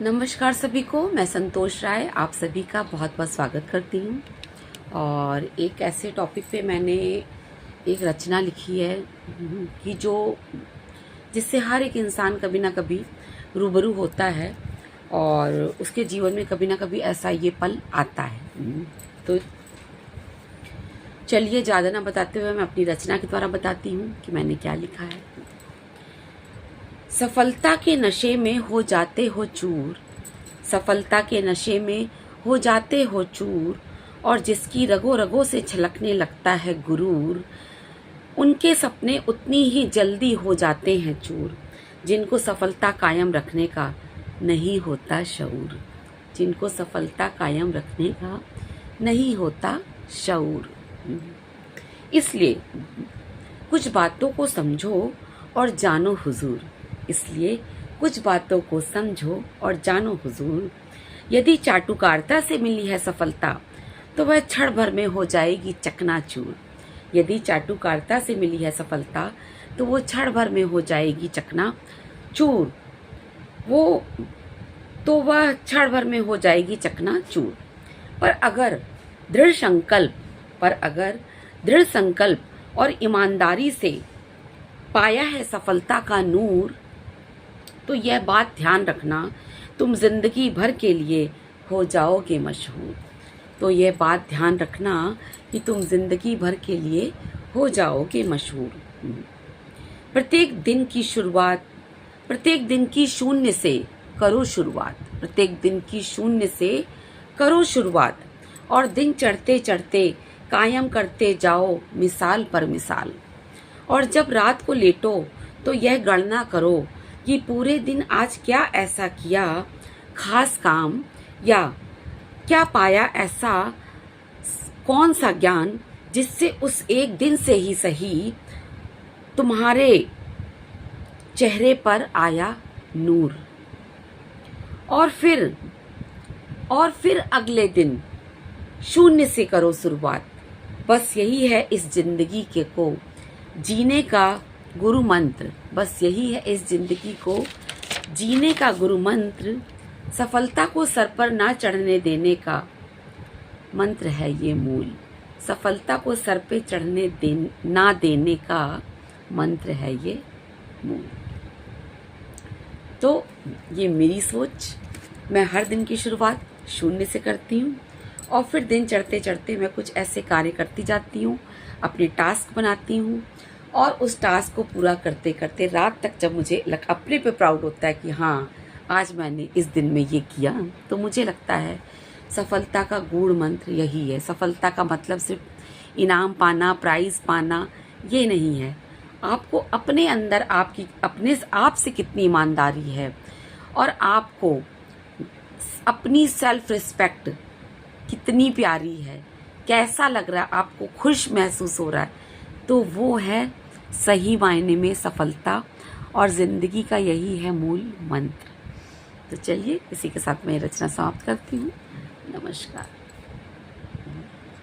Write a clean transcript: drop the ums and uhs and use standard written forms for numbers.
नमस्कार सभी को, मैं संतोष राय आप सभी का बहुत बहुत स्वागत करती हूँ। और एक ऐसे टॉपिक पे मैंने एक रचना लिखी है कि जिससे हर एक इंसान कभी ना कभी रूबरू होता है और उसके जीवन में कभी ना कभी ऐसा ये पल आता है। तो चलिए ज़्यादा ना बताते हुए मैं अपनी रचना के द्वारा बताती हूँ कि मैंने क्या लिखा है। सफलता के नशे में हो जाते हो चूर, सफलता के नशे में हो जाते हो चूर, और जिसकी रगों रगों से छलकने लगता है गुरूर, उनके सपने उतनी ही जल्दी हो जाते हैं चूर, जिनको सफलता कायम रखने का नहीं होता शऊर, जिनको सफलता कायम रखने का नहीं होता शऊर। इसलिए कुछ बातों को समझो और जानो हुजूर, इसलिए कुछ बातों को समझो और जानो हुजूर। यदि चाटुकारिता से मिली है सफलता तो वह क्षण भर में हो जाएगी चकनाचूर, यदि चाटुकारिता से मिली है सफलता तो वो क्षण भर में हो जाएगी चकनाचूर, वह क्षण भर में हो जाएगी चकनाचूर। पर अगर दृढ़ संकल्प और ईमानदारी से पाया है सफलता का नूर, तो यह बात ध्यान रखना तुम जिंदगी भर के लिए हो जाओगे मशहूर, तो यह बात ध्यान रखना कि तुम जिंदगी भर के लिए हो जाओगे मशहूर। प्रत्येक दिन की शून्य से करो शुरुआत, प्रत्येक दिन की शून्य से करो शुरुआत, और दिन चढ़ते चढ़ते कायम करते जाओ मिसाल पर मिसाल। और जब रात को लेटो तो यह गणना करो कि पूरे दिन आज क्या ऐसा किया खास काम, या क्या पाया ऐसा कौन सा ज्ञान जिससे उस एक दिन से ही सही तुम्हारे चेहरे पर आया नूर। और फिर अगले दिन शून्य से करो शुरुआत। बस यही है इस जिंदगी को जीने का गुरु मंत्र, बस यही है इस जिंदगी को जीने का गुरु मंत्र। सफलता को सर पर ना चढ़ने देने का मंत्र है ये मूल, सफलता को सर पे ना देने का मंत्र है ये मूल। तो ये मेरी सोच, मैं हर दिन की शुरुआत शून्य से करती हूँ और फिर दिन चढ़ते चढ़ते मैं कुछ ऐसे कार्य करती जाती हूँ, अपने टास्क बनाती हूँ, और उस टास्क को पूरा करते करते रात तक जब मुझे अपने पे प्राउड होता है कि हाँ आज मैंने इस दिन में ये किया, तो मुझे लगता है सफलता का गूढ़ मंत्र यही है। सफलता का मतलब सिर्फ इनाम पाना, प्राइज पाना ये नहीं है। आपको अपने अंदर अपने आप से कितनी ईमानदारी है, और आपको अपनी सेल्फ रिस्पेक्ट कितनी प्यारी है, कैसा लग रहा है, आपको खुश महसूस हो रहा है, तो वो है सही मायने में सफलता, और जिंदगी का यही है मूल मंत्र। तो चलिए इसी के साथ मैं रचना समाप्त करती हूँ। नमस्कार।